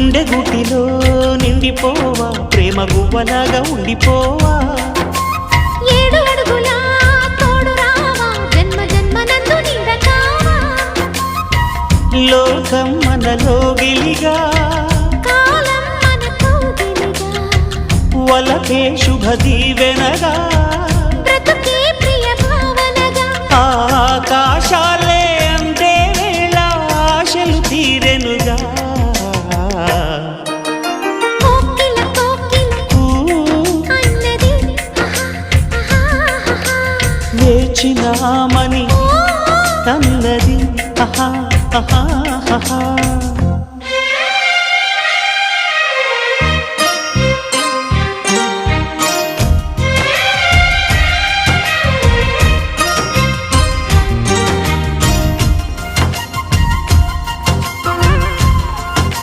గుండె గుటిలో నిండిపోవా ప్రేమ గువ్వలాగా ఉండిపోవా 7 అడుగుల తోడు రావా జన్మ జన్మనందు నీడకావా లోకం మనలో గిలిగా కాలం మనతో గిలిగా వలకే శుభ దీవెనగా బ్రతుకే ప్రియ భావనగా ఆకాశాలే అందే వేళ ఆశలు తీరెనుగా కోకిల అన్నది వేచినామని అన్నది